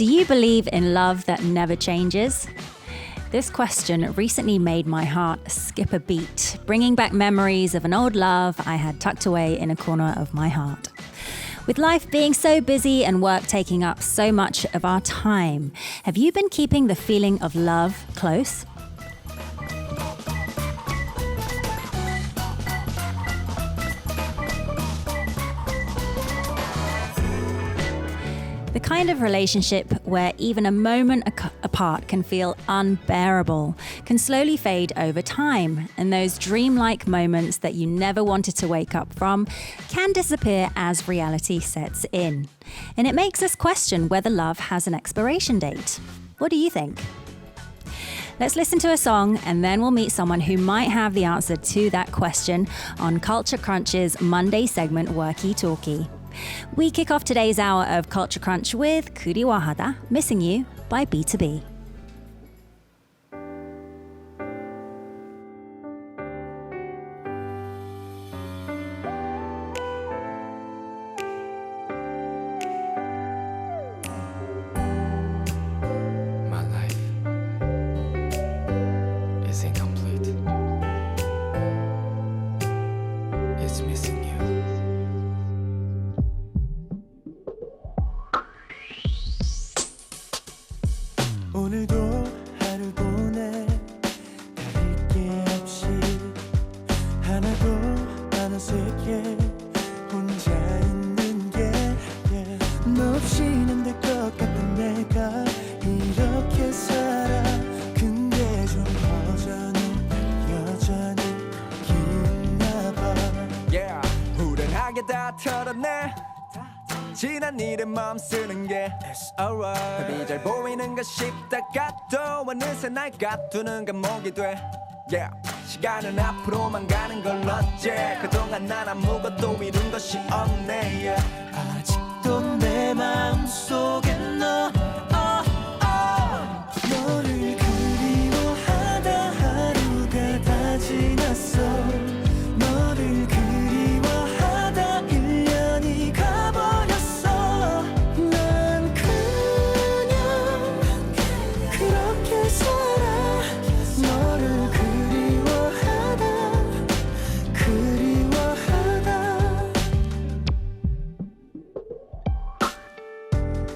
Do you believe in love that never changes? This question recently made my heart skip a beat, bringing back memories of an old love I had tucked away in a corner of my heart. With life being so busy and work taking up so much of our time, have you been keeping the feeling of love close? The kind of relationship where even a moment apart can feel unbearable can slowly fade over time, and those dreamlike moments that you never wanted to wake up from can disappear as reality sets in. And it makes us question whether love has an expiration date. What do you think? Let's listen to a song and then we'll meet someone who might have the answer to that question on Culture Crunch's Monday segment Worky Talkie. We kick off today's hour of Culture Crunch with 그리워하다, Missing You by B2B. My life is incomplete. It's missing you. 오늘도 하루 보내 다를 게 없이 하나도 안 어색해 혼자 있는 게 너 없이는 될 것 같던 내가 이렇게 살아 근데 좀 여전히 기있나 봐 Yeah 후련하게 다 털어내 지난 일에 마음 쓰는 게 It's alright 답이 잘 보이는 것 싶다가 또 어느새 날 가두는 감옥이 돼 Yeah 시간은 앞으로만 가는 걸 어째 그동안 난 아무것도 이룬 것이 없네 yeah. 아직도 내 마음속에 너 너를 그리워하다 하루가 다 지났어 너를 그리워하다 1년이 가버렸어 난 그냥 그렇게 살아 너를 그리워하다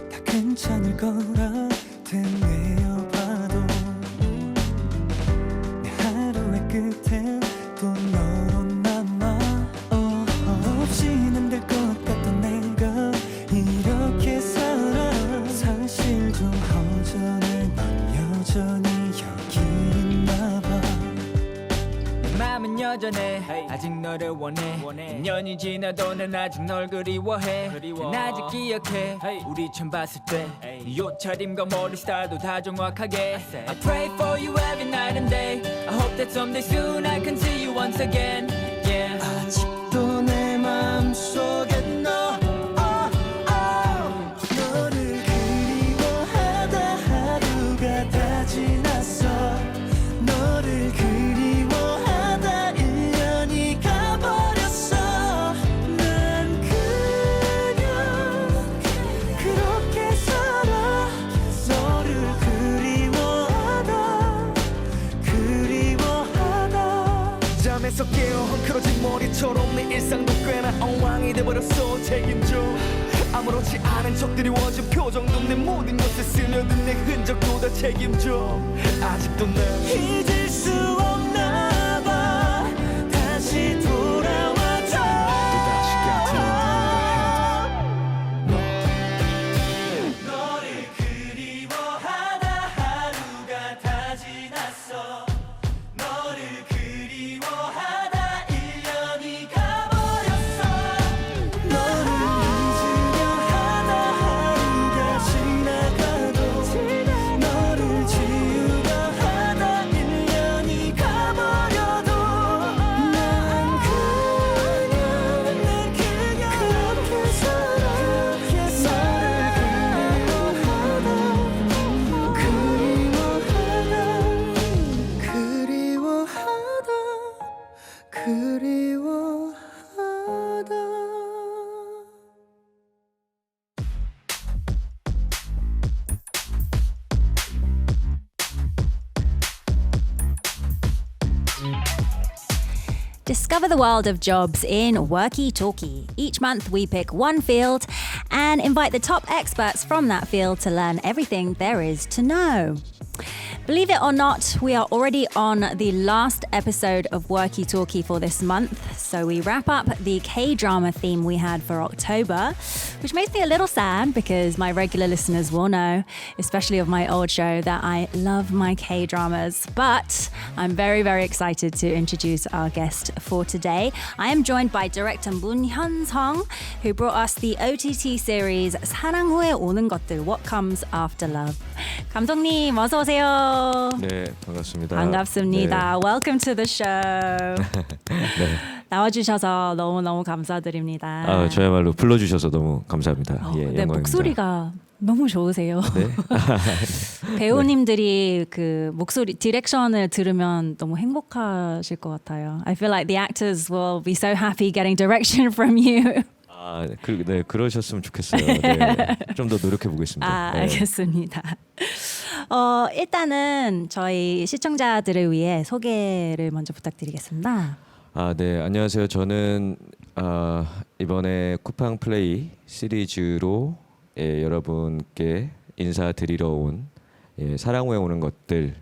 다 괜찮을 거라 되뇌어봐도 내 하루의 끝엔 또 너로 남아 너 없이는 될 것 같던 내가 이렇게 살아 사실 좀 허전해 넌 여전히 여기 있나 봐 내 맘은 여전해 아직 너를 원해 2년이 지나도 난 아직 널 그리워해 난 아직 기억해 우리 처음 봤을 때 네 옷차림과 머리 스타일도 다 정확하게 I pray for you every night and day I hope that someday soon I can see you once again yeah. 아직도 내 마음속에 너를 그리워하다 하루가 다 지났어 너를 그리워하다 1년이 가버렸어 난 그냥 그렇게 살아 너를 그리워하다 잠에서 깨어 헝클어진 머리처럼 내 일상도 꽤나 엉망이 돼버렸어 책임져 아무렇지 않은 척 드리워진 표정도 내 모든 것에 스며든 내 흔적도 다 책임져 아직도 날 잊을 수 없나 봐 다시 돌아와줘 또다시 같은 너를 그리워하다 하루가 다 지났어 너를 그리워하다 1년이 가버렸어 너를 잊으려 하다 하루가 지나가도 너를 지우려 하다 1년이 Discover the world of jobs in Worky Talkie. Each month, we pick one field and invite the top experts from that field to learn everything there is to know. Believe it or not, we are already on the last episode of Worky Talkie for this month. So we wrap up the K-drama theme we had for October, which makes me a little sad because my regular listeners will know, especially of my old show, that I love my K-dramas. But I'm very, very excited to introduce our guest for today. I am joined by director Moon Hyun-sung, who brought us the OTT series 사랑 후에 오는 것들, What Comes After Love. 감독님, 어서 오세요. 네, 반갑습니다. 반갑습니다. Welcome to the show. 나와주셔서 너무너무 감사드립니다. 아, 저야말로 불러주셔서 너무 감사합니다. 예, 네, 영광입니다. 목소리가 너무 좋으세요. 네? 배우님들이 그 목소리 디렉션을 들으면 너무 행복하실 것 같아요. I feel like the actors will be so happy getting direction from you. 아, 네, 그러셨으면 좋겠어요. 네, 좀 더 노력해 보겠습니다. 아, 네. 알겠습니다. 일단은 저희 시청자들을 위해 소개를 먼저 부탁드리겠습니다. 아, 네, 안녕하세요. 저는 이번에 쿠팡 플레이 시리즈로 여러분께 인사드리러 온 사랑 후에 오는 것들의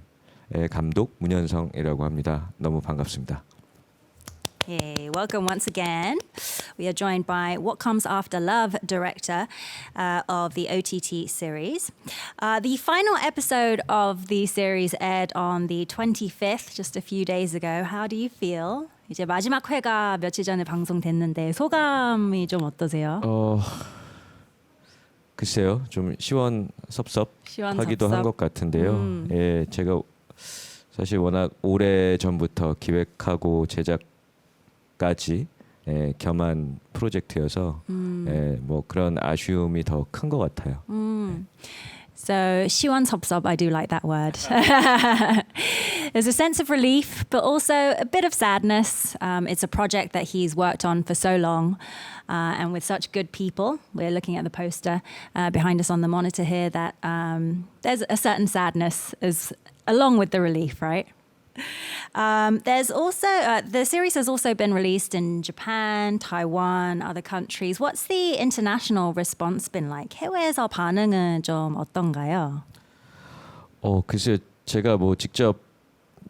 감독 문현성이라고 합니다. 너무 반갑습니다. Hey, welcome once again. We are joined by What Comes After Love director of the OTT series. The final episode of the series aired on the 25th, just a few days ago. How do you feel? 이제 마지막 회가 며칠 전에 방송됐는데 소감이 좀 어떠세요? 글쎄요, 좀 시원섭섭하기도 한 것 같은데요. 예, 제가 사실 워낙 오래 전부터 기획하고 제작까지 겸한 프로젝트여서 뭐 그런 아쉬움이 더 큰 것 같아요. So 시원섭섭, I do like that word. There's a sense of relief, but also a bit of sadness. It's a project that he's worked on for so long, and with such good people. We're looking at the poster behind us on the monitor here. That there's a certain sadness as along with the relief, right? There's also the series has also been released in Japan, Taiwan, other countries. What's the international response been like? 해외에서 반응은 좀 어떤가요? 글쎄요, 제가 뭐 직접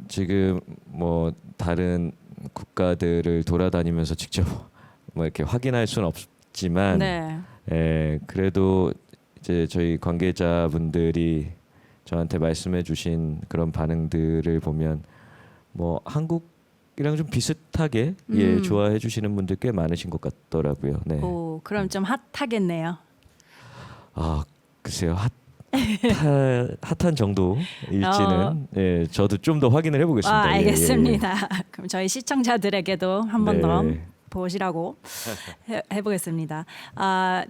지금 뭐 다른 국가들을 돌아다니면서 직접 뭐 이렇게 확인할 수는 없지만, 네. 그래도 이제 저희 관계자분들이 저한테 말씀해주신 그런 반응들을 보면 뭐 한국이랑 좀 비슷하게 좋아해주시는 분들 꽤 많으신 것 같더라고요. 네. 오, 그럼 좀 핫하겠네요. 아, 글쎄요, 핫한 정도일지는 저도 좀 더 확인을 해보겠습니다. 알겠습니다. 그럼 저희 시청자들에게도 한 번 더 네. 보시라고 해보겠습니다.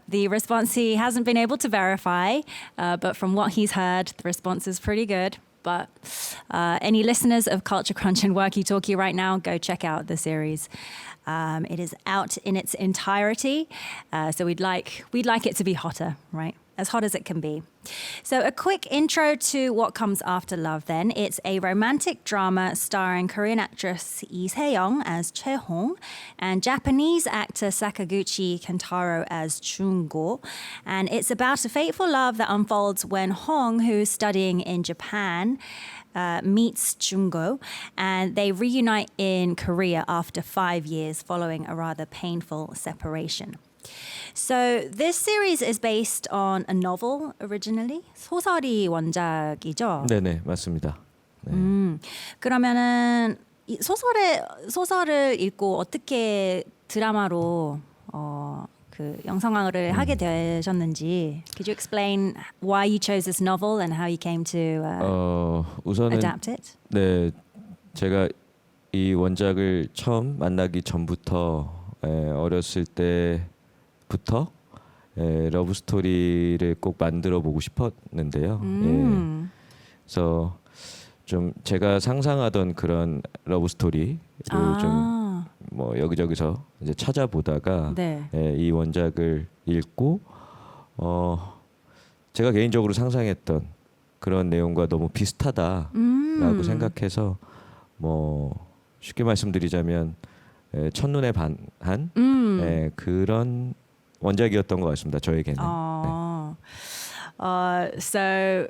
The response he hasn't been able to verify, but from what he's heard, the response is pretty good. But any listeners of Culture Crunch and Worky Talkie right now, go check out the series. It is out in its entirety, so we'd like it to be hotter, right? As hot as it can be. So a quick intro to What Comes After Love then. It's a romantic drama starring Korean actress Lee Se-young as Chae-hong and Japanese actor Sakaguchi Kentaro as Jungo. And it's about a fateful love that unfolds when Hong, who's studying in Japan, meets Jungo, and they reunite in Korea after 5 years following a rather painful separation. So this series is based on a novel originally. 소설이 원작이죠? 네네, 맞습니다. 네. 그러면은 이 소설을 읽고 어떻게 드라마로 그 영상화를 하게 되셨는지. Could you explain why you chose this novel and how you came to 우선은 adapt it? 네, 제가 이 원작을 처음 만나기 전부터 어렸을 때부터 러브 스토리를 꼭 만들어 보고 싶었는데요. 그래서 좀 제가 상상하던 그런 러브 스토리를 좀 뭐 여기저기서 이제 찾아보다가 이 원작을 읽고 제가 개인적으로 상상했던 그런 내용과 너무 비슷하다라고 생각해서 뭐 쉽게 말씀드리자면 첫눈에 반한 그런 원작이었던 것 같습니다. 저에게는. Oh. So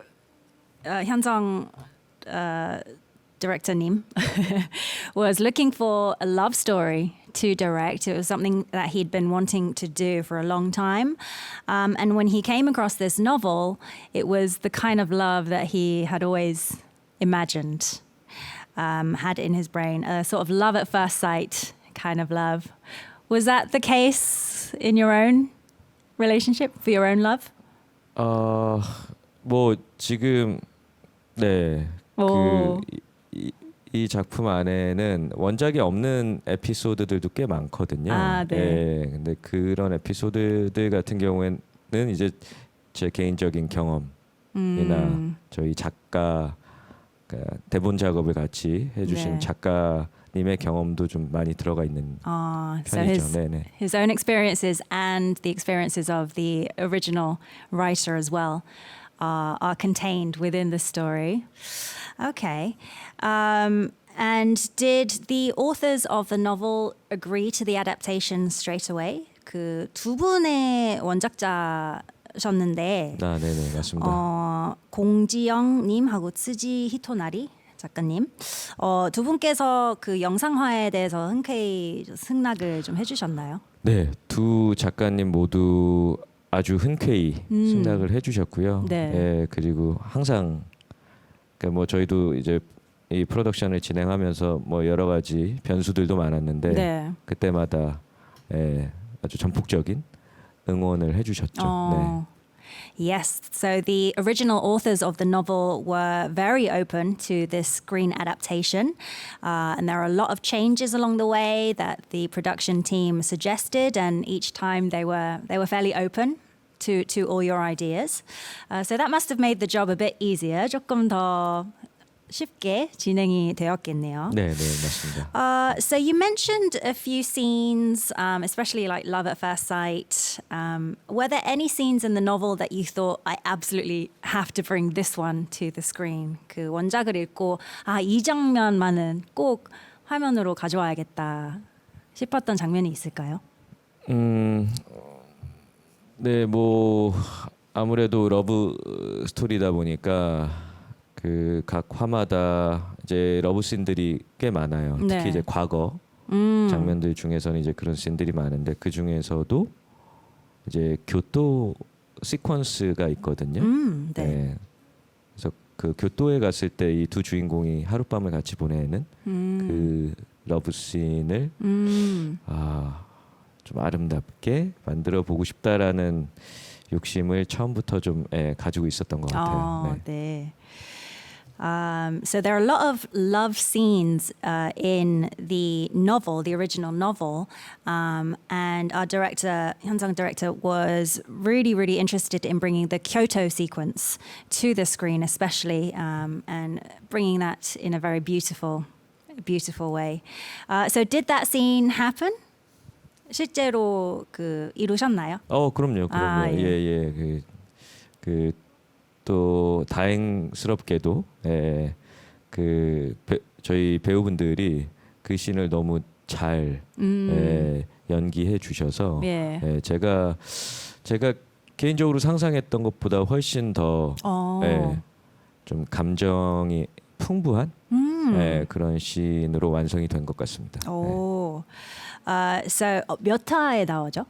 Hyunsung director Nim was looking for a love story to direct. It was something that he'd been wanting to do for a long time. And when he came across this novel, it was the kind of love that he had always imagined, had in his brain, a sort of love at first sight kind of love. Was that the case in your own relationship, for your own love? 뭐 지금 네. 오. 이 작품 안에는 원작이 없는 에피소드들도 꽤 많거든요. 아, 네. 예, 근데 그런 에피소드들 같은 경우에는 이제 제 개인적인 경험이나 저희 작가 그러니까 대본 작업을 같이 해주신 네. 작가님의 경험도 좀 많이 들어가 있는 So 편이죠. 네네. his own experiences and the experiences of the original writer as well are contained within the story. Okay. And did the authors of the novel agree to the adaptation straight away? 그 두 분의 원작자셨는데 네네 맞습니다. 공지영님하고 츠지 히토나리 작가님 두 분께서 그 영상화에 대해서 흔쾌히 승낙을 좀 해주셨나요? 네, 두 작가님 모두 아주 흔쾌히 승낙을 해주셨고요. 네. 예, 그리고 항상 그러니까 뭐 저희도 이제 이 프로덕션을 진행하면서 뭐 여러 가지 변수들도 많았는데 네. 그때마다 아주 전폭적인 응원을 해주셨죠. 네. Yes, so the original authors of the novel were very open to this screen adaptation, and there are a lot of changes along the way that the production team suggested, and each time they were fairly open to all your ideas. So that must have made the job a bit easier. 조금 더 쉽게 진행이 되었겠네요. 네, 맞습니다. So you mentioned a few scenes, especially like love at first sight. Were there any scenes in the novel that you thought I absolutely have to bring this one to the screen? 그 원작을 읽고 이 장면만은 꼭 화면으로 가져와야겠다 싶었던 장면이 있을까요? 네, 뭐 아무래도 러브 스토리다 보니까 그 각 화마다 이제 러브 씬들이 꽤 많아요. 네. 특히 이제 과거 장면들 중에서는 이제 그런 씬들이 많은데 그 중에서도 이제 교토 시퀀스가 있거든요. 네. 그래서 그 교토에 갔을 때 이 두 주인공이 하룻밤을 같이 보내는 그 러브 씬을 좀 아름답게 만들어 보고 싶다라는 욕심을 처음부터 좀 가지고 있었던 것 같아요. 네. So there are a lot of love scenes in the novel, the original novel, and our director, Hyunsung director, was really, really interested in bringing the Kyoto sequence to the screen, especially, and bringing that in a very beautiful way. So did that scene happen? 실제로 그 이루셨나요? 그럼요. 예. 또 다행스럽게도 저희 배우분들이 그 씬을 너무 잘 연기해 주셔서 제가 개인적으로 상상했던 것보다 훨씬 더 좀 감정이 풍부한 그런 씬으로 완성이 된 것 같습니다. So 몇 화에 나오죠?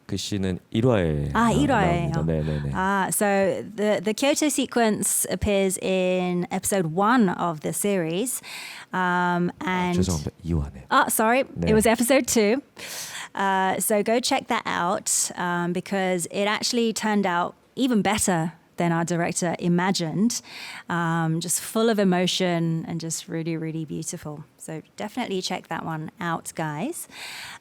그 씬은 1화에 1화예요. 네네네. So the Kyoto sequence appears in episode 1 of the series, and 죄송합니다. 2화네. sorry, 네. it was episode 2. So go check that out because it actually turned out even better than our director imagined. Just full of emotion and just really, really beautiful. So definitely check that one out, guys.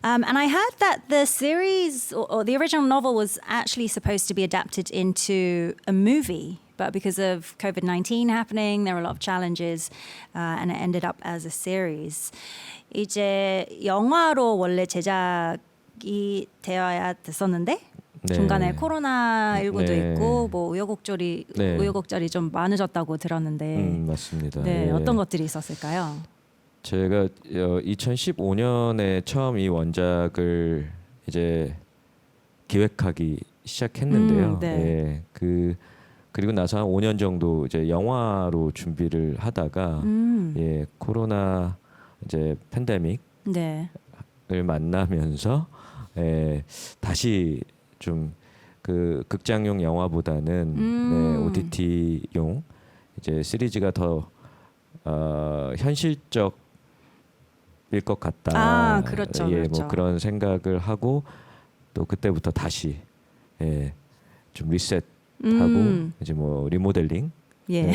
And I heard that the series or the original novel was actually supposed to be adapted into a movie. But because of COVID-19 happening, there were a lot of challenges and it ended up as a series. 이제 영화로 원래 제작이 되어야 됐었는데 중간에 코로나19도 있고 뭐 우여곡절이 좀 많으셨다고 들었는데 맞습니다. 네, 어떤 것들이 있었을까요? 제가 2015년에 처음 이 원작을 이제 기획하기 시작했는데요. 네. 예, 그리고 나서 한 5년 정도 이제 영화로 준비를 하다가 예, 코로나 이제 팬데믹을 네. 만나면서 예, 다시 좀 그 극장용 영화보다는 네, OTT용 이제 시리즈가 더 현실적일 것 같다. 아, 그렇죠, 예, 그렇죠. 뭐 그런 생각을 하고 또 그때부터 다시 예, 좀 리셋하고 이제 뭐 리모델링 예. 예,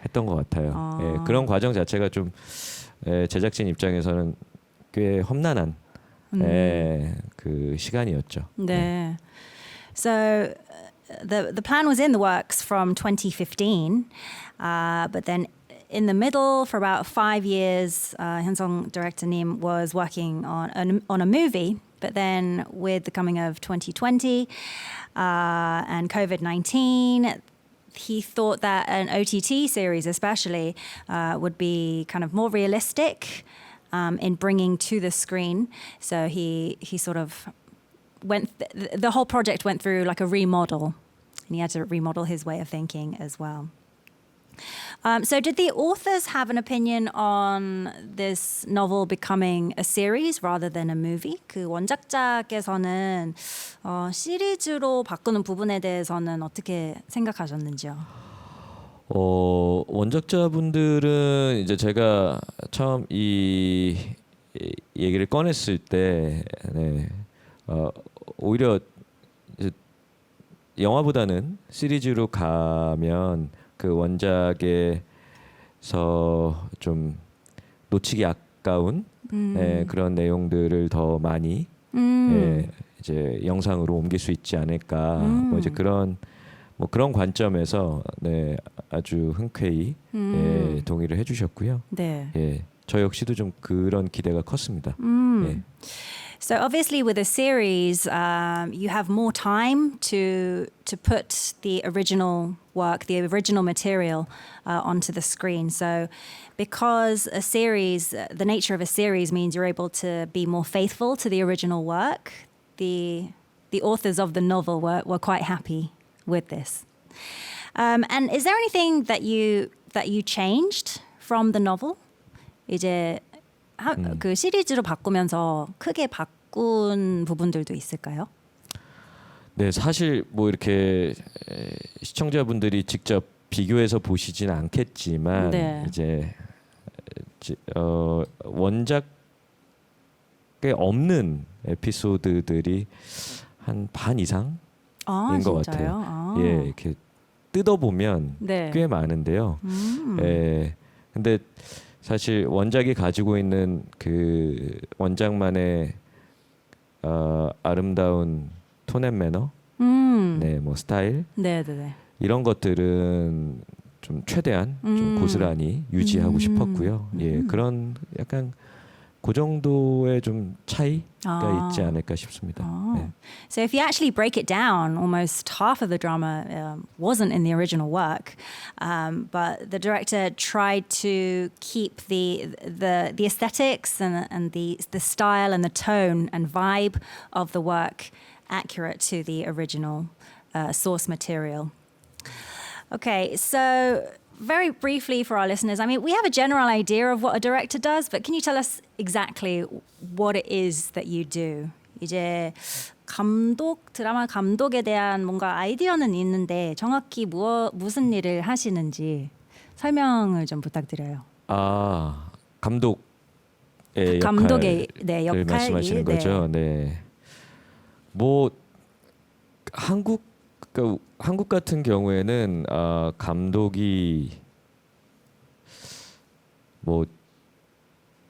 했던 것 같아요. 아. 예, 그런 과정 자체가 좀 제작진 입장에서는 꽤 험난한 예, 그 시간이었죠. 네. So the plan was in the works from 2015, but then in the middle for about 5 years, Hyunsung director Nim was working on a movie. But then with the coming of 2020 and COVID-19, he thought that an OTT series, especially, would be kind of more realistic in bringing to the screen. So he sort of the whole project went through like a remodel, and he had to remodel his way of thinking as well. So did the authors have an opinion on this novel becoming a series rather than a movie? 그 원작자께서는 시리즈로 바꾸는 부분에 대해서는 어떻게 생각하셨는지요? 원작자분들은 이제 제가 처음 이 얘기를 꺼냈을 때 네, 오히려 이제 영화보다는 시리즈로 가면 그 원작에서 좀 놓치기 아까운 그런 내용들을 더 많이 이제 영상으로 옮길 수 있지 않을까 뭐 이제 그런 관점에서 네, 아주 흔쾌히 동의를 해주셨고요. 네. 예, 저 역시도 좀 그런 기대가 컸습니다. 예. So obviously, with a series, you have more time to put the original work, the original material, onto the screen. So, because a series, the nature of a series means you're able to be more faithful to the original work. The authors of the novel were quite happy with this. And is there anything that you changed from the novel? 이제 그 시리즈로 바꾸면서 크게 바꾼 부분들도 있을까요? 네, 사실 뭐 이렇게 시청자분들이 직접 비교해서 보시진 않겠지만 네. 이제 원작에 없는 에피소드들이 한 반 이상인 것 진짜요? 같아요. 예, 이렇게 뜯어보면 네. 꽤 많은데요. 예, 근데 사실 원작이 가지고 있는 그 원작만의 아름다운 톤 앤 매너, 네, 뭐 스타일 네. 이런 것들은 좀 최대한 좀 고스란히 유지하고 싶었고요. 예, 그런 약간 그 정도의 좀 차이가 있지 않을까 싶습니다. 네. So if you actually break it down, almost half of the drama wasn't in the original work, but the director tried to keep the aesthetics and the style and the tone and vibe of the work accurate to the original source material. Okay, so very briefly for our listeners, I mean, we have a general idea of what a director does, but can you tell us exactly what it is that you do? 이제 드라마 감독에 대한 뭔가 아이디어는 있는데 정확히 무슨 일을 하시는지 설명을 좀 부탁드려요. 아, 감독의 감독의 역할을 말씀하시는 거죠. 네. 뭐 한국 같은 경우에는 감독이 뭐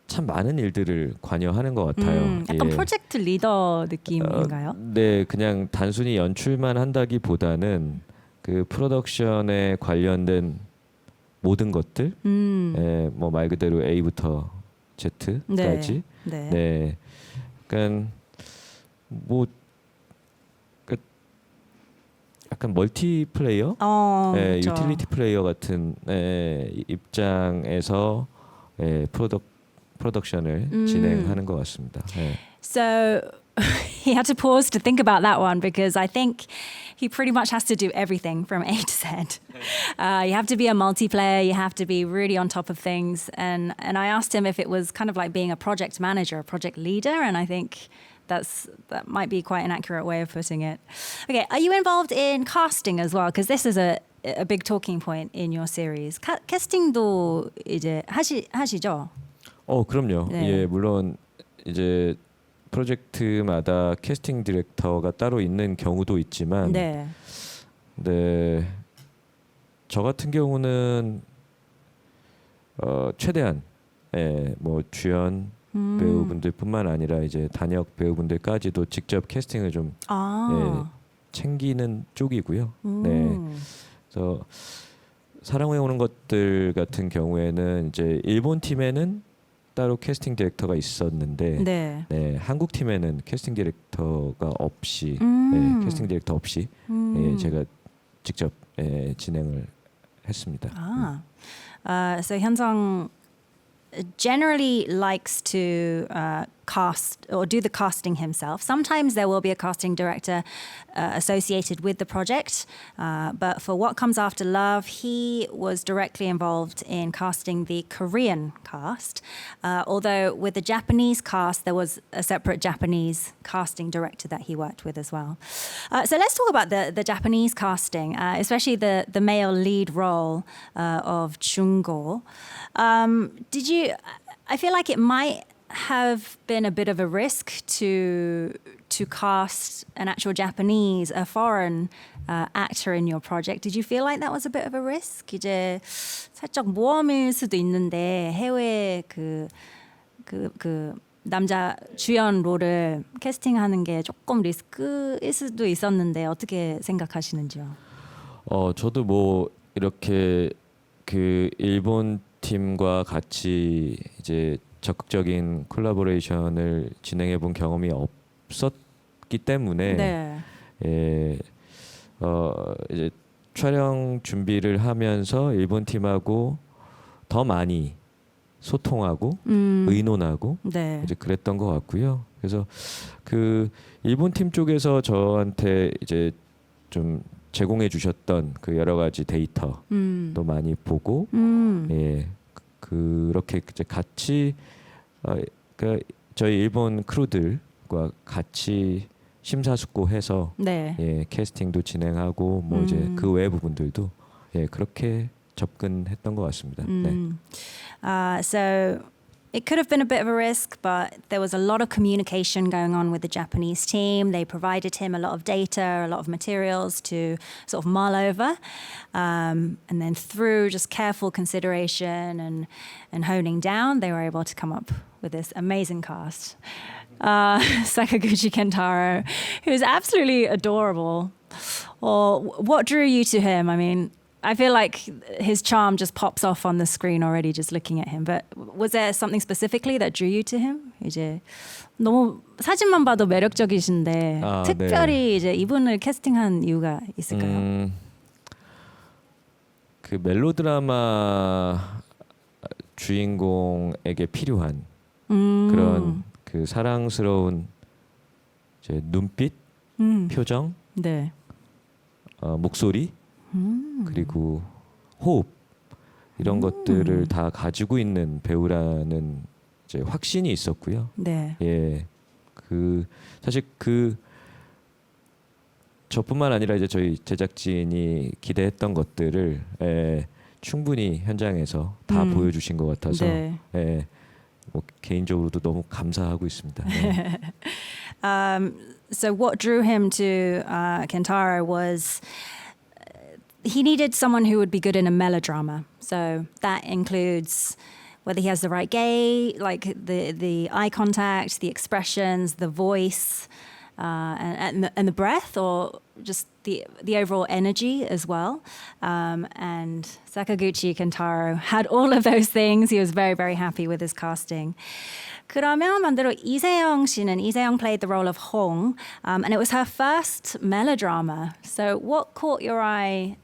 참 많은 일들을 관여하는 것 같아요. 약간 예. 프로젝트 리더 느낌인가요? 네, 그냥 단순히 연출만 한다기보다는 그 프로덕션에 관련된 모든 것들, 예, 뭐 말 그대로 A부터 Z까지, 네, 그러니까 뭐 약간 멀티플레이어, 그렇죠. 유틸리티 플레이어 같은 입장에서 프로덕션을 프로덕션을 진행하는 것 같습니다. 네. So he had to pause to think about that one because I think he pretty much has to do everything from A to Z. You have to be a multiplayer, you have to be really on top of things. And I asked him if it was kind of like being a project manager, a project leader, and I think that might be quite an accurate way of putting it. Okay, are you involved in casting as well? Because this is a big talking point in your series. 캐스팅도 이제 하시죠? 그럼요. 네. 예, 물론 이제 프로젝트마다 캐스팅 디렉터가 따로 있는 경우도 있지만, 네. 네, 저 같은 경우는 최대한 뭐 주연 배우분들뿐만 아니라 이제 단역 배우분들까지도 직접 캐스팅을 좀 챙기는 쪽이고요. 네, 그래서 사랑해 오는 것들 같은 경우에는 이제 일본 팀에는 따로 캐스팅 디렉터가 있었는데, 네. 네, 한국 팀에는 캐스팅 디렉터가 없이, 캐스팅 디렉터 없이 제가 직접 진행을 했습니다. So Hyunsung generally likes to cast or do the casting himself. Sometimes there will be a casting director associated with the project, but for What Comes After Love, he was directly involved in casting the Korean cast. Although with the Japanese cast, there was a separate Japanese casting director that he worked with as well. So let's talk about the Japanese casting, especially the male lead role of Jungo. Did you? I feel like it might have been a bit of a risk to cast an actual Japanese, a foreign actor in your project. Did you feel like that was a bit of a risk? 이제 살짝 모험일 수도 있는데 해외 그 남자 주연 롤을 캐스팅하는 게 조금 리스크일 수도 있었는데 어떻게 생각하시는지요? 저도 뭐 이렇게 그 일본 팀과 같이 이제 적극적인 콜라보레이션을 진행해 본 경험이 없었기 때문에 네. 이제 촬영 준비를 하면서 일본 팀하고 더 많이 소통하고 의논하고 네. 이제 그랬던 것 같고요. 그래서 그 일본 팀 쪽에서 저한테 이제 좀 제공해 주셨던 그 여러 가지 데이터도 많이 보고 그렇게 이제 같이 그 저희 일본 크루들과 같이 심사숙고해서 네. 캐스팅도 진행하고 뭐 이제 그 외 부분들도 그렇게 접근했던 것 같습니다. 네. So it could have been a bit of a risk, but there was a lot of communication going on with the Japanese team. They provided him a lot of data, a lot of materials to sort of mull over. And then through just careful consideration and honing down, they were able to come up with this amazing cast. Sakaguchi Kentaro, who's absolutely adorable. What drew you to him? I mean, I feel like his charm just pops off on the screen already just looking at him. But was there something specifically that drew you to him? 이제 너무 사진만 봐도 매력적이신데 특별히 이제 이분을 캐스팅한 이유가 있을까요? 그 멜로드라마 주인공에게 필요한 그런 그 사랑스러운 이제 눈빛, 표정, 네. 목소리. 그리고 호흡 이런 것들을 다 가지고 있는 배우라는 이제 확신이 있었고요. 네. 그 사실 그 저뿐만 아니라 이제 저희 제작진이 기대했던 것들을 충분히 현장에서 다 보여주신 것 같아서 네. 뭐 개인적으로도 너무 감사하고 있습니다. 네. So what drew him to Kentaro was he needed someone who would be good in a melodrama. So that includes whether he has the right like the eye contact, the expressions, the voice, and the breath, or just the overall energy as well. And Sakaguchi Kentaro had all of those things. He was very, very happy with his casting. 그러면 반대로 이세영 played the role of Hong, and it was her first melodrama. So what caught your eye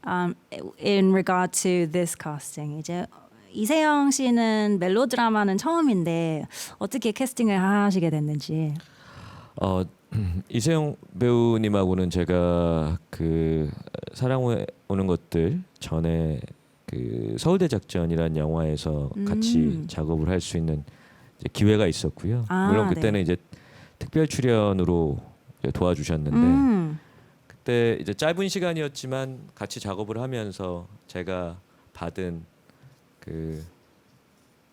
in regard to this casting? 이제 이세영 씨는 멜로드라마는 처음인데 어떻게 캐스팅을 하시게 됐는지. 이세영 배우님하고는 제가 그 사랑해 오는 것들 전에 그 서울대 작전이라는 영화에서 같이 작업을 할 수 있는 이제 기회가 있었고요. 아, 물론 그때는 네. 이제 특별 출연으로 이제 도와주셨는데 그때 이제 짧은 시간이었지만 같이 작업을 하면서 제가 받은 그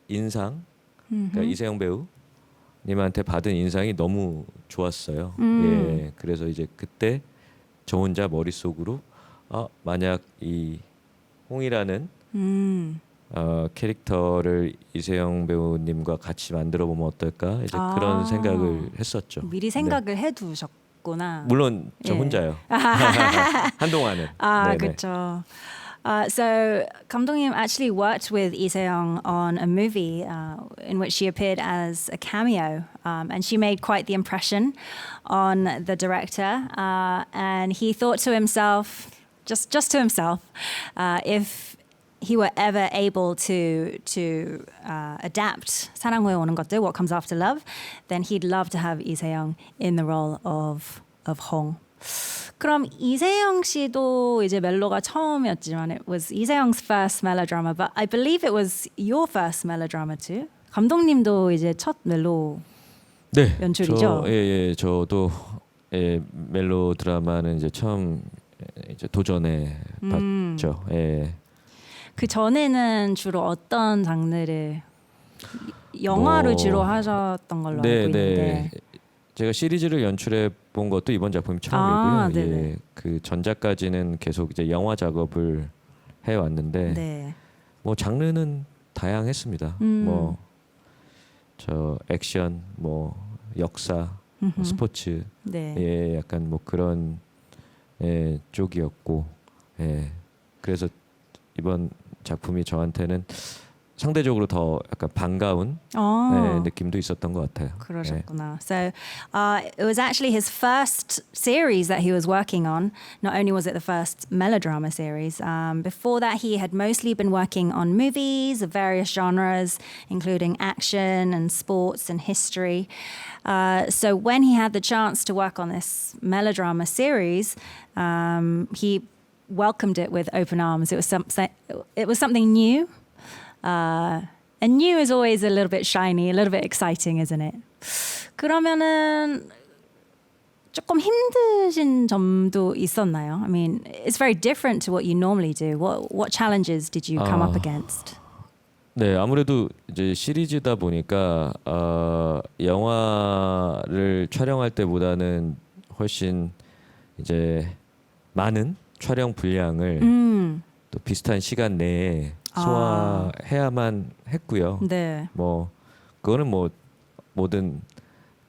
인상, 그러니까 이세영 배우님한테 받은 인상이 너무 좋았어요. 예, 그래서 이제 그때 저 혼자 머릿속으로 만약 이 홍이라는 캐릭터를 이세영 배우님과 같이 만들어 보면 어떨까 이제 그런 생각을 했었죠. 미리 생각을 해두셨구나. 물론 저 예. 혼자요. 한동안은. 네네. 그렇죠. So 감독님 actually worked with Lee Se-young on a movie in which she appeared as a cameo, and she made quite the impression on the director. And he thought to himself, just to himself, if he were ever able to adapt 사랑 후에 오는 것들, What Comes After Love, then he'd love to have Lee Se-young in the role of Hong. 그럼 이세영 씨도 이제 멜로가 처음이었지만 it was 이세영's first melodrama, but I believe it was your first melodrama too. 감독님도 이제 첫 멜로 네, 연출이죠? 예, 저도 멜로 드라마는 이제 처음 이제 도전해 봤죠. 예. 그 전에는 주로 어떤 장르를 영화를 주로 하셨던 걸로 알고 있는데. 제가 시리즈를 연출해 본 것도 이번 작품이 처음이고요. 네네. 그 전작까지는 계속 이제 영화 작업을 해 왔는데 네. 뭐 장르는 다양했습니다. 뭐 저 액션, 뭐 역사, 뭐 스포츠, 네. 예, 약간 뭐 그런 쪽이었고, 그래서 이번 작품이 저한테는 상대적으로 더 약간 반가운 느낌도 있었던 것 같아요. 그러셨구나. So it was actually his first series that he was working on. Not only was it the first melodrama series, before that he had mostly been working on movies of various genres, including action and sports and history. So when he had the chance to work on this melodrama series, he welcomed it with open arms. It was something new. And new is always a little bit shiny, a little bit exciting, isn't it? 그러면은 조금 힘드신 점도 있었나요? I mean, it's very different to what you normally do. What challenges did you come up against? 네, 아무래도 이제 시리즈다 보니까 영화를 촬영할 때보다는 훨씬 이제 많은 촬영 분량을 또 비슷한 시간 내에 소화해야만 했고요. 네. 뭐 그거는 뭐 모든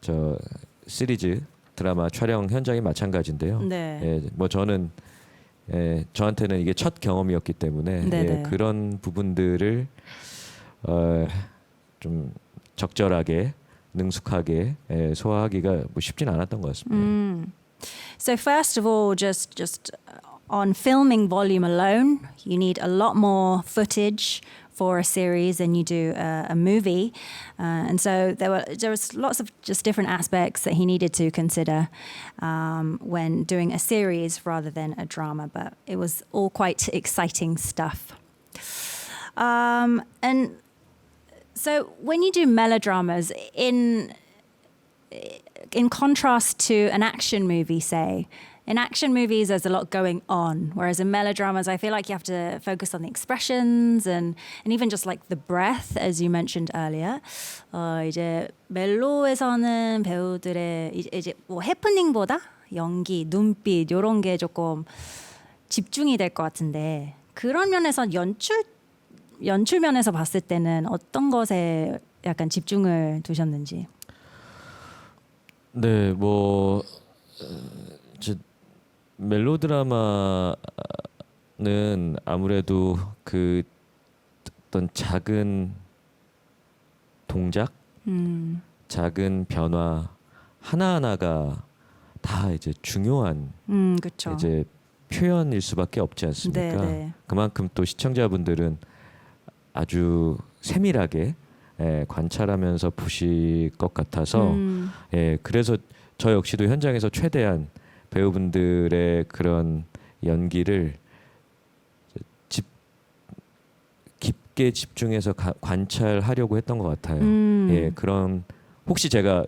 저 시리즈 드라마 촬영 현장이 마찬가지인데요. 네. 예, 뭐 저는 저한테는 이게 첫 경험이었기 때문에 네네. 그런 부분들을 좀 적절하게 능숙하게 소화하기가 뭐 쉽진 않았던 것 같습니다. So first of all, just on filming volume alone, you need a lot more footage for a series than you do a movie, and so there was lots of just different aspects that he needed to consider when doing a series rather than a drama. But it was all quite exciting stuff. And so when you do melodramas, in contrast to an action movie, say, in action movies, there's a lot going on, whereas in melodramas, I feel like you have to focus on the expressions and even just like the breath, as you mentioned earlier. 이제 멜로에서는 배우들의 이제 뭐 해프닝보다 연기, 눈빛 이런 게 조금 집중이 될 것 같은데 그런 면에서 연출 면에서 봤을 때는 어떤 것에 약간 집중을 두셨는지. 네, 뭐 멜로드라마는 아무래도 그 어떤 작은 동작, 작은 변화 하나하나가 다 이제 중요한 그렇죠. 이제 표현일 수밖에 없지 않습니까? 네. 그만큼 또 시청자분들은 아주 세밀하게 관찰하면서 보실 것 같아서 그래서 저 역시도 현장에서 최대한 배우분들의 그런 연기를 깊게 집중해서 관찰하려고 했던 것 같아요. 그런 혹시 제가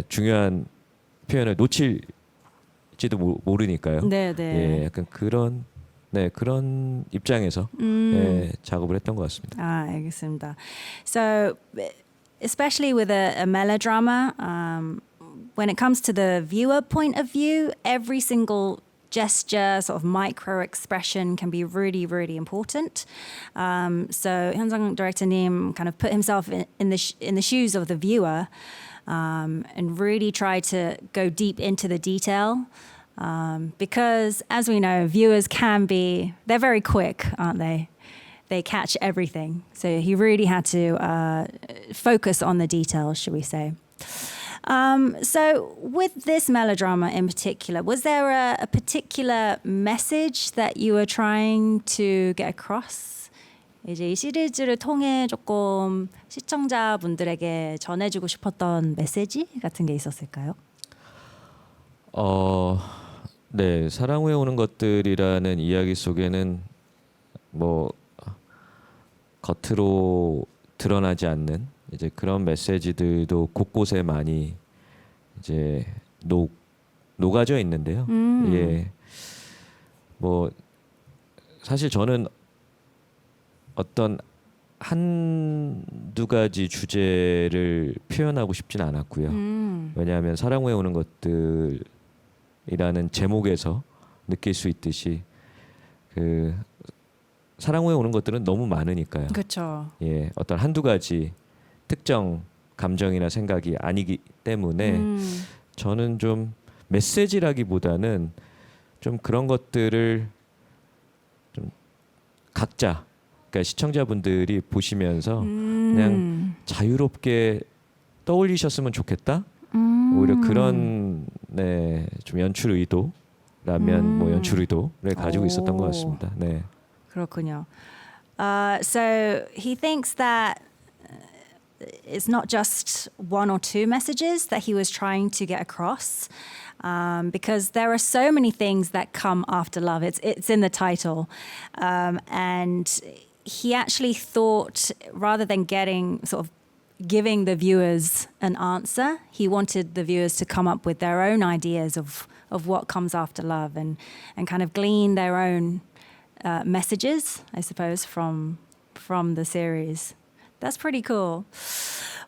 중요한 표현을 놓칠지도 모르니까요. 네. 약간 그런 입장에서 작업을 했던 것 같습니다. 알겠습니다. So, especially with a melodrama, when it comes to the viewer point of view, every single gesture, sort of micro expression can be really, really important. So 현상 director님 kind of put himself in the shoes of the viewer and really try to go deep into the detail. Because as we know, viewers they're very quick, aren't they? They catch everything. So he really had to focus on the details, should we say. So with this melodrama in particular, was there a particular message that you were trying to get across? 이제 이 시리즈를 통해 조금 시청자분들에게 전해주고 싶었던 메시지 같은 게 있었을까요? 네, 사랑 후에 오는 것들이라는 이야기 속에는 뭐 겉으로 드러나지 않는 이제 그런 메시지들도 곳곳에 많이 이제 녹아져 있는데요. 뭐 사실 저는 어떤 한두 가지 주제를 표현하고 싶진 않았고요. 왜냐하면 사랑 후에 오는 것들이라는 제목에서 느낄 수 있듯이 그 사랑 후에 오는 것들은 너무 많으니까요. 그렇죠. 어떤 한두 가지 특정 감정이나 생각이 아니기 때문에 저는 좀 메시지라기보다는 좀 그런 것들을 좀 각자 그러니까 시청자분들이 보시면서 그냥 자유롭게 떠올리셨으면 좋겠다. 오히려 그런 좀 연출 의도라면 뭐 연출 의도를 가지고 있었던 것 같습니다. 네. 그렇군요. So he thinks that it's not just one or two messages that he was trying to get across, because there are so many things that come after love. It's in the title, and he actually thought rather than giving the viewers an answer, he wanted the viewers to come up with their own ideas of what comes after love and kind of glean their own messages, I suppose, from the series. That's pretty cool.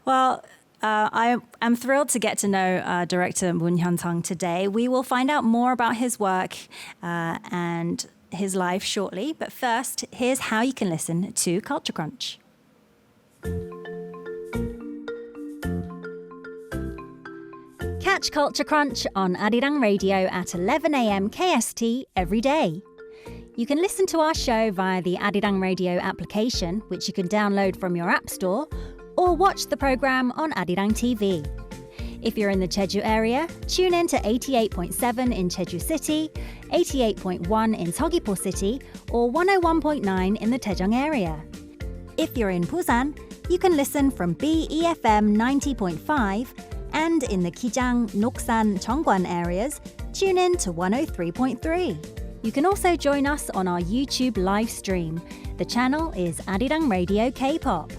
Well, I am thrilled to get to know director Moon Hyun-sung today. We will find out more about his work and his life shortly. But first, here's how you can listen to Culture Crunch. Catch Culture Crunch on Arirang Radio at 11 a.m. KST every day. You can listen to our show via the Arirang Radio application, which you can download from your app store, or watch the programme on Arirang TV. If you're in the Jeju area, tune in to 88.7 in Jeju City, 88.1 in Seogwipo City, or 101.9 in the Daejeong area. If you're in Busan, you can listen from BEFM 90.5, and in the Kijang, Noksan, Cheongwan areas, tune in to 103.3. You can also join us on our YouTube live stream. The channel is Arirang Radio K-pop.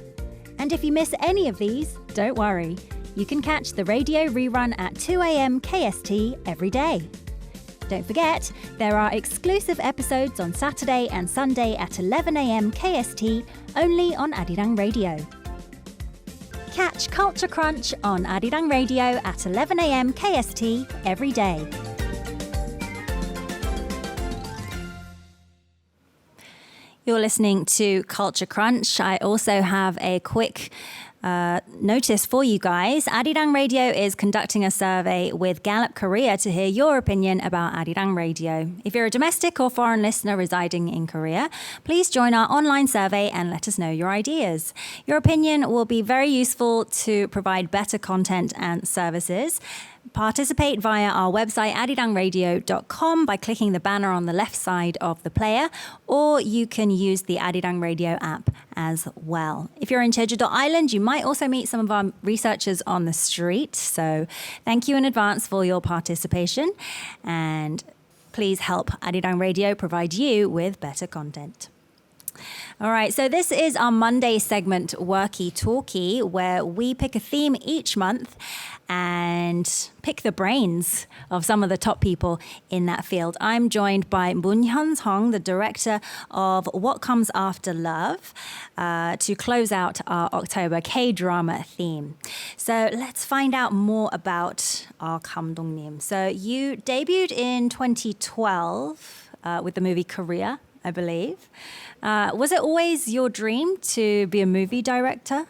And if you miss any of these, don't worry. You can catch the radio rerun at 2 a.m. KST every day. Don't forget, there are exclusive episodes on Saturday and Sunday at 11 a.m. KST, only on Arirang Radio. Catch Culture Crunch on Arirang Radio at 11 a.m. KST every day. You're listening to Culture Crunch. I also have a quick notice for you guys. Arirang Radio is conducting a survey with Gallup Korea to hear your opinion about Arirang Radio. If you're a domestic or foreign listener residing in Korea, please join our online survey and let us know your ideas. Your opinion will be very useful to provide better content and services. Participate via our website arirangradio.com by clicking the banner on the left side of the player, or you can use the Arirang Radio app as well. If you're in Jeju-do Island, you might also meet some of our researchers on the street. So thank you in advance for your participation, and please help Arirang Radio provide you with better content. All right, so this is our Monday segment, Worky Talkie, where we pick a theme each month and pick the brains of some of the top people in that field. I'm joined by Moon Hyun-sung, the director of What Comes After Love, to close out our October K-drama theme. So let's find out more about our 감독님. So you debuted in 2012 with the movie Korea, I believe. Was it always your dream to be a movie director?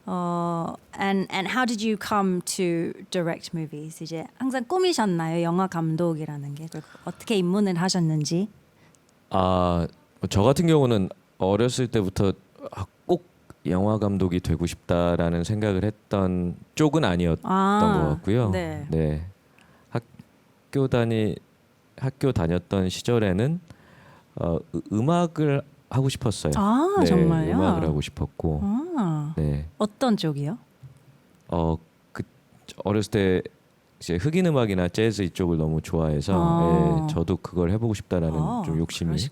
And how did you come to direct movies? 이제 항상 꿈이셨나요? 영화 감독이라는 게 어떻게 입문을 하셨는지? 저 같은 경우는 어렸을 때부터 꼭 영화 감독이 되고 싶다라는 생각을 했던 쪽은 아니었던 것 같고요. 네. 학교 다녔던 시절에는 음악을 하고 싶었어요. 네, 정말요? 음악을 하고 싶었고. 네. 어떤 쪽이요? 어렸을 때 이제 흑인 음악이나 재즈 이쪽을 너무 좋아해서 저도 그걸 해보고 싶다라는 좀 욕심이, 좀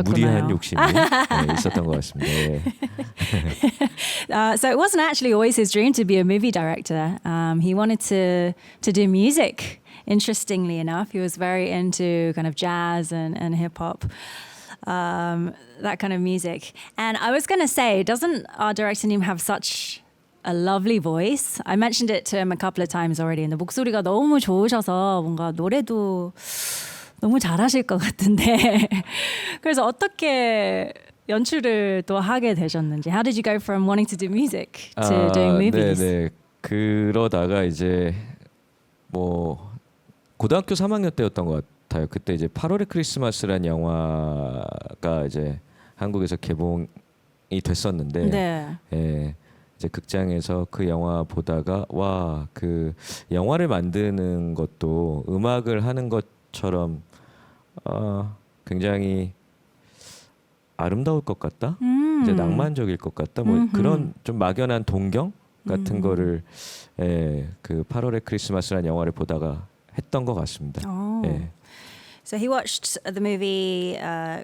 무리한 욕심이 있었던 것 같습니다. So it wasn't actually always his dream to be a movie director. He wanted to do music. Interestingly enough, he was very into kind of jazz and hip hop. That kind of music. And I was going to say, doesn't our director Nim have such a lovely voice? I mentioned it to him a couple of times already. 근데 목소리가 너무 좋으셔서 뭔가 노래도 너무 잘하실 것 같은데. 그래서 어떻게 연출을 또 하게 되셨는지. How did you go from wanting to do music to doing movies? 네. 그러다가 이제 뭐 고등학교 3학년 때였던 것 같아요. 그때 이제 8월의 크리스마스란 영화가 이제 한국에서 개봉이 됐었는데, 이제 극장에서 그 영화 보다가 와, 그 영화를 만드는 것도 음악을 하는 것처럼 굉장히 아름다울 것 같다, 이제 낭만적일 것 같다, 뭐 그런 좀 막연한 동경 같은 거를 그 8월의 크리스마스란 영화를 보다가 했던 것 같습니다. So he watched the movie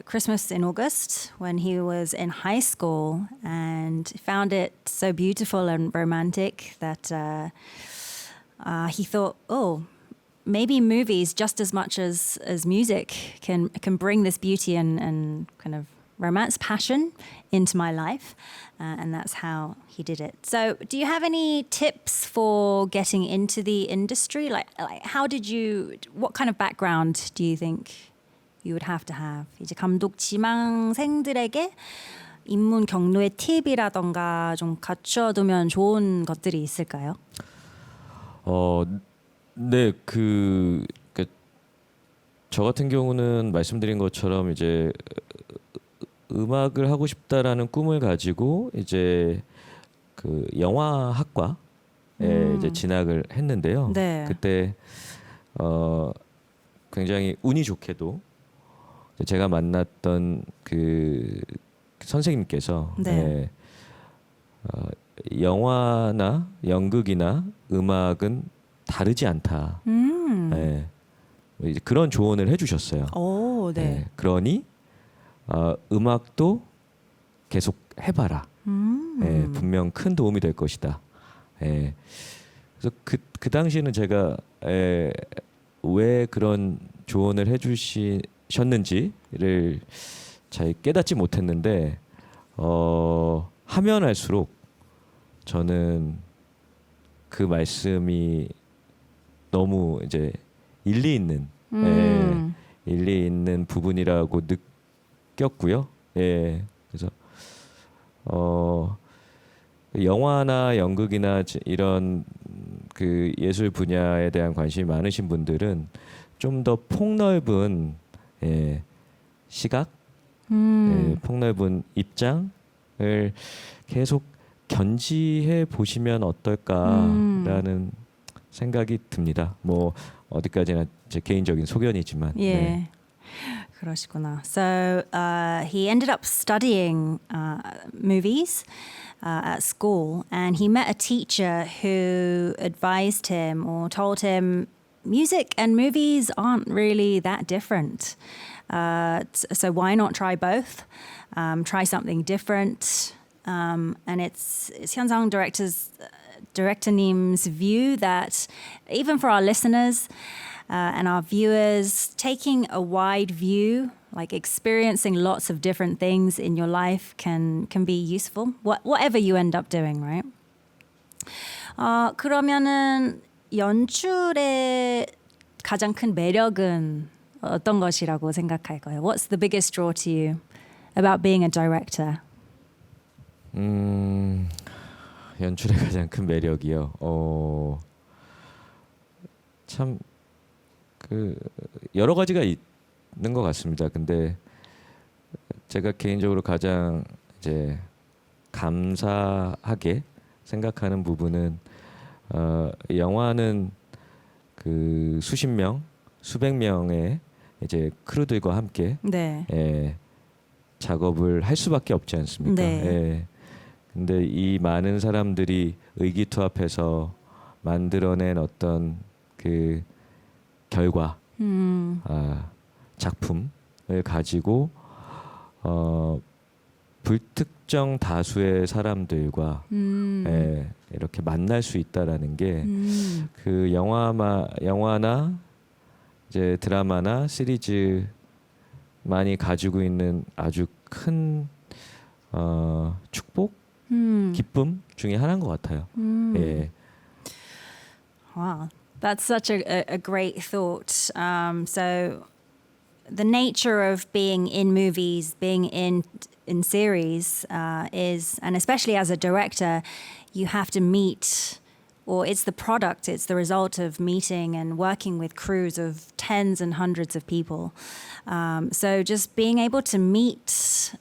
Christmas in August when he was in high school and found it so beautiful and romantic that he thought, oh, maybe movies just as much as music can bring this beauty and kind of romance, passion into my life. And that's how he did it. So do you have any tips for getting into the industry? Like what kind of background do you think you would have to have? 이제 감독 지망생들에게 입문 경로의 팁이라던가 좀 갖춰두면 좋은 것들이 있을까요? 네, 저 같은 경우는 말씀드린 것처럼 이제 음악을 하고 싶다라는 꿈을 가지고 이제 그 영화학과에 이제 진학을 했는데요. 네. 그때 굉장히 운이 좋게도 제가 만났던 그 선생님께서 영화나 연극이나 음악은 다르지 않다. 이제 그런 조언을 해주셨어요. 그러니 음악도 계속 해봐라. 분명 큰 도움이 될 것이다. 그래서 그 당시에는 제가 왜 그런 조언을 해주셨는지를 잘 깨닫지 못했는데 하면 할수록 저는 그 말씀이 너무 이제 일리 있는 부분이라고 느꼈고요. 그래서 영화나 연극이나 이런 그 예술 분야에 대한 관심이 많으신 분들은 좀 더 폭넓은 시각, 폭넓은 입장을 계속 견지해 보시면 어떨까라는 생각이 듭니다. 뭐 어디까지나 제 개인적인 소견이지만. Yeah. 네. 그러시구나. So he ended up studying movies at school, and he met a teacher who advised him or told him music and movies aren't really that different. So why not try both? Try something different. And it's Hyunsung director님's view that even for our listeners and our viewers, taking a wide view, like experiencing lots of different things in your life can be useful, whatever you end up doing, right? 그러면은 연출의 가장 큰 매력은 어떤 것이라고 생각할까요? What's the biggest draw to you about being a director? 연출의 가장 큰 매력이요. 참 그 여러 가지가 있는 것 같습니다. 근데 제가 개인적으로 가장 이제 감사하게 생각하는 부분은 영화는 그 수십 명, 수백 명의 이제 크루들과 함께 네. 작업을 할 수밖에 없지 않습니까? 네. 예. 근데 이 많은 사람들이 의기투합해서 만들어낸 어떤 그 결과, 작품을 가지고 불특정 다수의 사람들과 이렇게 만날 수 있다라는 게 그 영화나 이제 드라마나 시리즈만이 가지고 있는 아주 큰 축복, 기쁨 중에 하나인 것 같아요. 예. Wow, that's such a great thought. So the nature of being in movies, being in series is, and especially as a director, you have to meet, or it's the product, it's the result of meeting and working with crews of tens and hundreds of people. So just being able to meet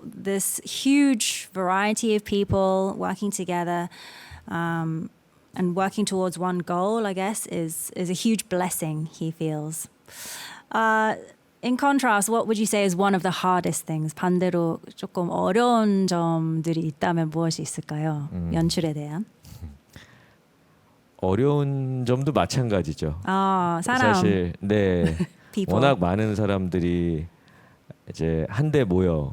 this huge variety of people working together and working towards one goal, I guess, is a huge blessing, he feels. In contrast, what would you say is one of the hardest things? 반대로 조금 어려운 점들이 있다면 무엇이 있을까요? 연출에 대한? 어려운 점도 마찬가지죠. 사람. 사실 네. people. 워낙 많은 사람들이 이제 한데 모여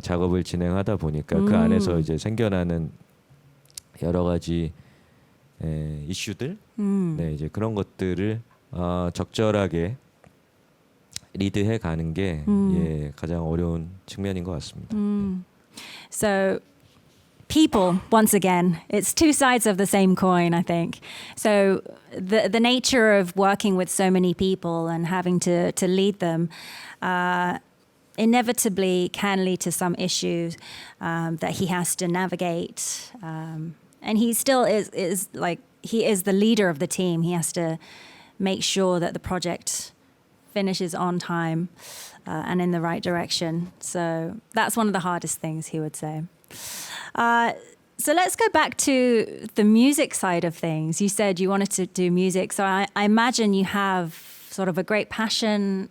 작업을 진행하다 보니까 그 안에서 이제 생겨나는 여러 가지 이슈들, 네, 이제 그런 것들을 적절하게 리드해 가는 게 가장 어려운 측면인 것 같습니다. So people, once again, it's two sides of the same coin, I think. So the nature of working with so many people and having to lead them inevitably can lead to some issues that he has to navigate. And he still is like, he is the leader of the team. He has to make sure that the project finishes on time and in the right direction. So that's one of the hardest things, he would say. So let's go back to the music side of things. You said you wanted to do music. So I imagine you have sort of a great passion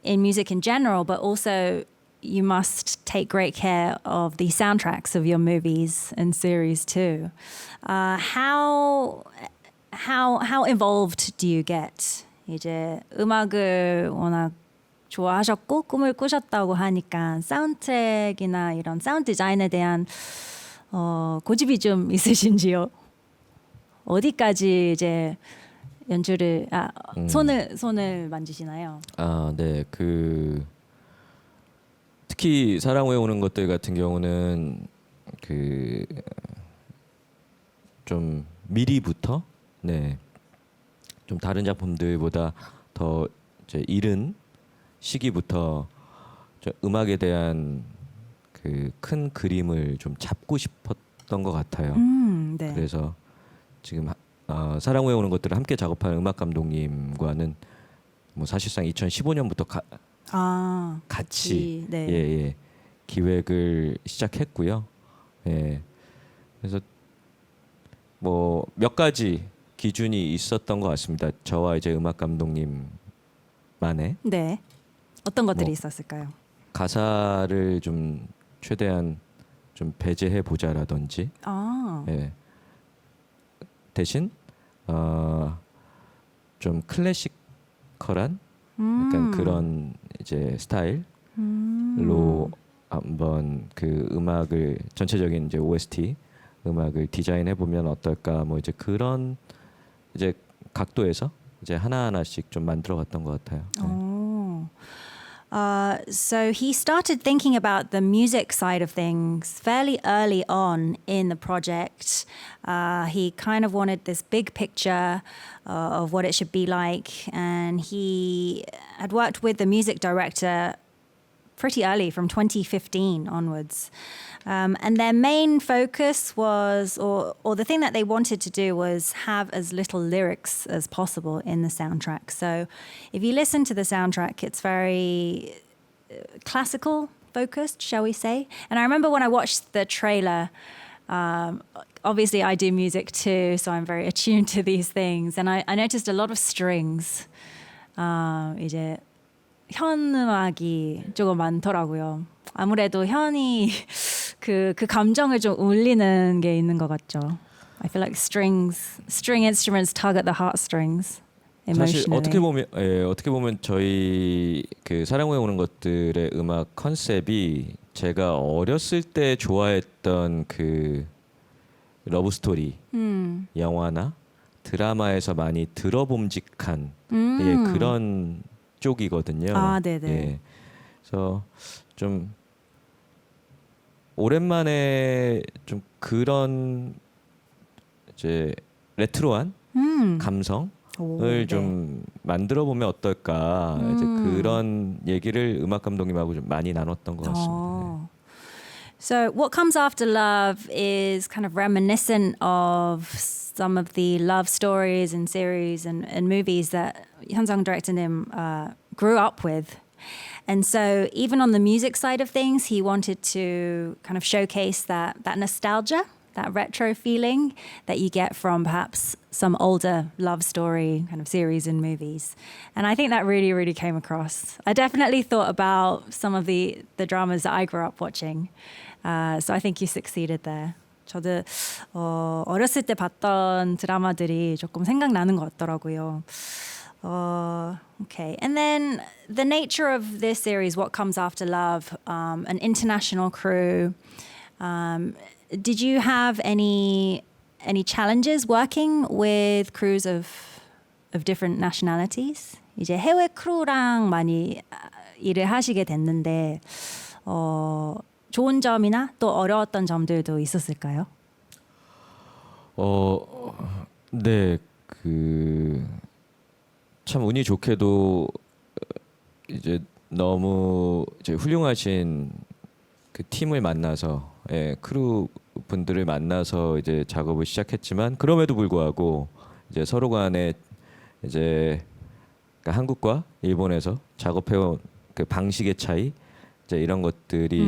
in music in general, but also you must take great care of the soundtracks of your movies and series too. How involved do you get? 이제 음악을 워낙 좋아하셨고 꿈을 꾸셨다고 하니까 사운드트랙이나 이런 사운드 디자인에 대한 고집이 좀 있으신지요? 어디까지 이제 연출을 손을 만지시나요? 네, 그 특히 사랑 후에 오는 것들 같은 경우는 그 좀 미리부터 좀 다른 작품들보다 더 이제 이른 시기부터 음악에 대한 그 큰 그림을 좀 잡고 싶었던 것 같아요. 네. 그래서 지금 사랑 후에 오는 것들을 함께 작업하는 음악 감독님과는 뭐 사실상 2015년부터 같이 네. 기획을 시작했고요. 그래서 뭐 몇 가지 기준이 있었던 것 같습니다. 저와 이제 음악 감독님만의 네. 어떤 것들이 뭐. 있었을까요? 가사를 좀 최대한 좀 배제해 보자라든지 아, 예. 대신 좀 클래시컬한 약간 그런 이제 스타일로 한번 그 음악을 전체적인 이제 OST 음악을 디자인해 보면 어떨까 뭐 이제 그런 이제 각도에서 이제 하나하나씩 좀 만들어갔던 것 같아요. 네. Oh. So he started thinking about the music side of things fairly early on in the project. He kind of wanted this big picture of what it should be like, and he had worked with the music director pretty early, from 2015 onwards. And their main focus was, or the thing that they wanted to do was have as little lyrics as possible in the soundtrack. So if you listen to the soundtrack, it's very classical focused, shall we say. And I remember when I watched the trailer, obviously I do music too, so I'm very attuned to these things. And I noticed a lot of strings. 이제 현 음악이 조금 많더라고요. 아무래도 현이 그 감정을 좀 울리는 게 있는 것 같죠. I feel like string instruments tug at the heartstrings 사실 emotionally. 어떻게 보면 저희 그 사랑후에 오는 것들의 음악 컨셉이 제가 어렸을 때 좋아했던 그 러브 스토리 영화나 드라마에서 많이 들어봄직한 예, 그런 쪽이거든요. 아, 네네. 예. 그래서 좀 오랜만에 좀 그런 이제 레트로한 감성을 오, 네. 좀 만들어 보면 어떨까 이제 그런 얘기를 음악 감독님하고 좀 많이 나눴던 것 같습니다. Oh. So what comes after love is kind of reminiscent of some of the love stories and series and movies that Hyunsung director-nim grew up with. And so even on the music side of things, he wanted to kind of showcase that nostalgia, that retro feeling that you get from perhaps some older love story kind of series and movies. And I think that really, really came across. I definitely thought about some of the dramas that I grew up watching. So I think you succeeded there. 저도 어렸을 때 봤던 드라마들이 조금 생각나는 것 같더라고요. Okay. And then the nature of this series, What Comes After Love, an international crew. Did you have any challenges working with crews of different nationalities? 이제 해외 크루랑 많이 일을 하시게 됐는데 좋은 점이나 또 어려웠던 점들도 있었을까요? 네, 참 운이 좋게도 이제 너무 이제 훌륭하신 그 팀을 만나서 예, 크루 분들을 만나서 이제 작업을 시작했지만 그럼에도 불구하고 이제 서로 간에 이제 그러니까 한국과 일본에서 작업해온 그 방식의 차이 이제 이런 것들이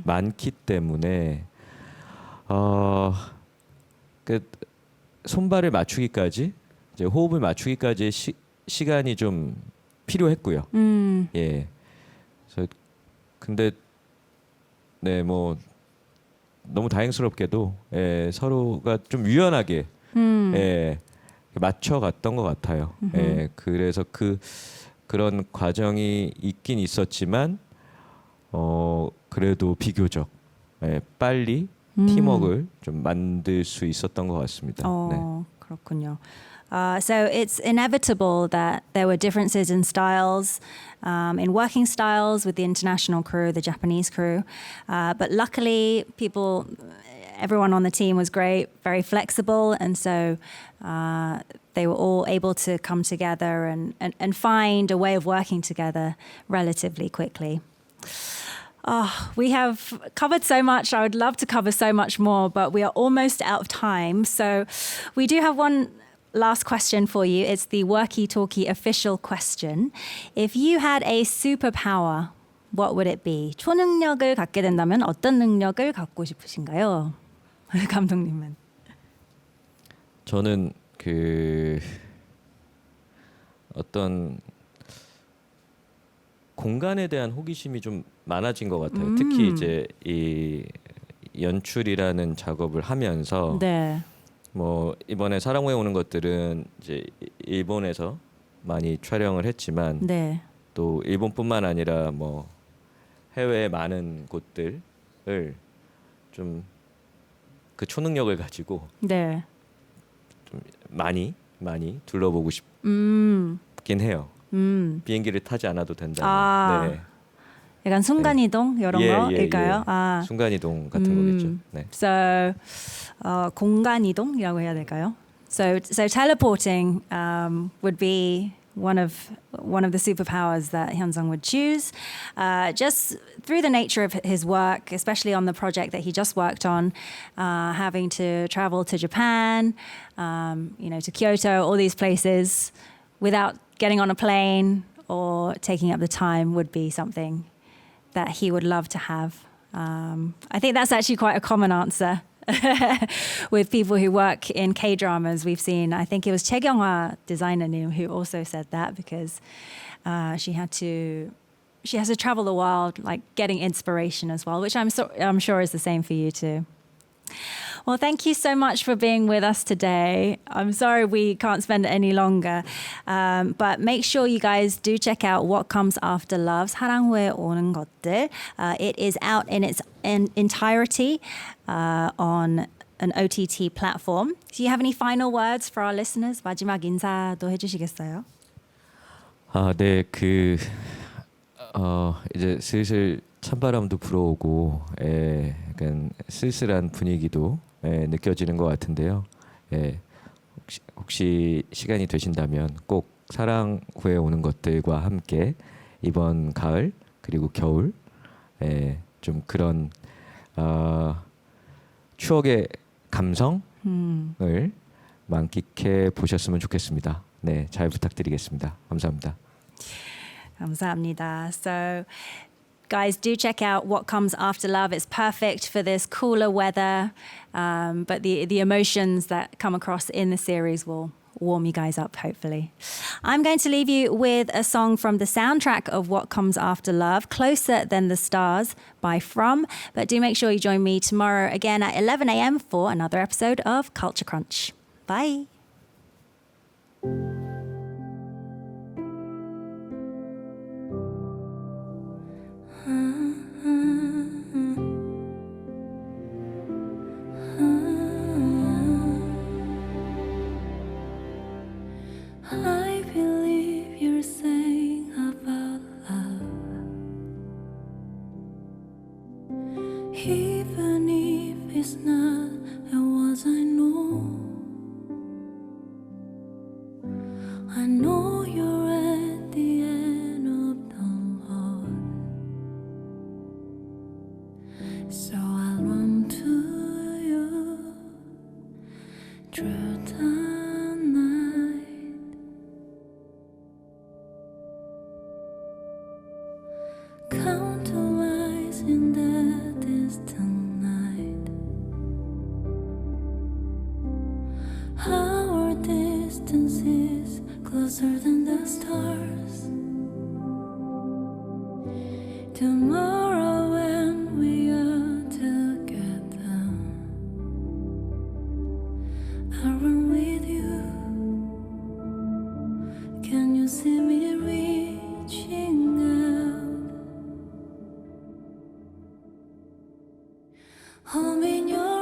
많기 때문에 그 손발을 맞추기까지 이제 호흡을 맞추기까지 시간이 좀 필요했고요. 예. 그래서 근데 네, 뭐 너무 다행스럽게도 예, 서로가 좀 유연하게 예, 맞춰갔던 것 같아요. 예, 그래서 그런 과정이 있긴 있었지만 그래도 비교적 예, 빨리 팀워크를 좀 만들 수 있었던 것 같습니다. 네. 그렇군요. So it's inevitable that there were differences in styles, in working styles with the international crew, the Japanese crew. But luckily, everyone on the team was great, very flexible, and so they were all able to come together and find a way of working together relatively quickly. We have covered so much. I would love to cover so much more, but we are almost out of time. So we do have one last question for you. It's the Worky Talkie official question. If you had a superpower, what would it be? 초능력을 갖게 된다면 어떤 능력을 갖고 싶으신가요? 감독님은. 저는 그 어떤 공간에 대한 호기심이 좀 많아진 것 같아요. 특히 이제 이 연출이라는 작업을 하면서 네. 뭐 이번에 사랑후에 오는 것들은 이제 일본에서 많이 촬영을 했지만 네. 또 일본뿐만 아니라 뭐 해외 많은 곳들을 좀 그 초능력을 가지고 네. 좀 많이 둘러보고 음. 싶긴 해요. 비행기를 타지 않아도 된다면. 아. 네. 약간 순간이동 이런 거일까요? 아. 순간 이동 같은 거겠죠. 네. So, 공간 이동이라고 해야 될까요? So teleporting would be one of the superpowers that Hyunsung would choose, just through the nature of his work, especially on the project that he just worked on, having to travel to Japan, to Kyoto, all these places, without getting on a plane or taking up the time would be something that he would love to have. I think that's actually quite a common answer with people who work in K-dramas. We've seen, I think it was Chae Kyung-hwa designer Nim who also said that because she has to travel the world, like getting inspiration as well, which I'm sure is the same for you too. Well, thank you so much for being with us today. I'm sorry we can't spend it any longer, but make sure you guys do check out What Comes After Love, 사랑 후에 오는 것들. It is out in its entirety on an OTT platform. Do you have any final words for our listeners? 마지막 인사도 해주시겠어요? 네, 이제 슬슬 찬바람도 불어오고, 약간 쓸쓸한 분위기도 느껴지는 것 같은데요. 혹시 시간이 되신다면 꼭 사랑 후에 오는 것들과 함께 이번 가을 그리고 겨울 좀 그런 추억의 감성을 만끽해 보셨으면 좋겠습니다. 네, 잘 부탁드리겠습니다. 감사합니다. 감사합니다. So, guys, do check out What Comes After Love. It's perfect for this cooler weather, but the emotions that come across in the series will warm you guys up, hopefully. I'm going to leave you with a song from the soundtrack of What Comes After Love, Closer Than the Stars by From. But do make sure you join me tomorrow again at 11 a.m. for another episode of Culture Crunch. Bye. I believe you're saying about love, even if it's not what I know. I know you're at the end of the road, so I'll run to you through the night. Count the lights in the distant night. Our distance is closer than the stars. Tomorrow when we are together, I'll run with you. Can you see me reaching out? Hold me in your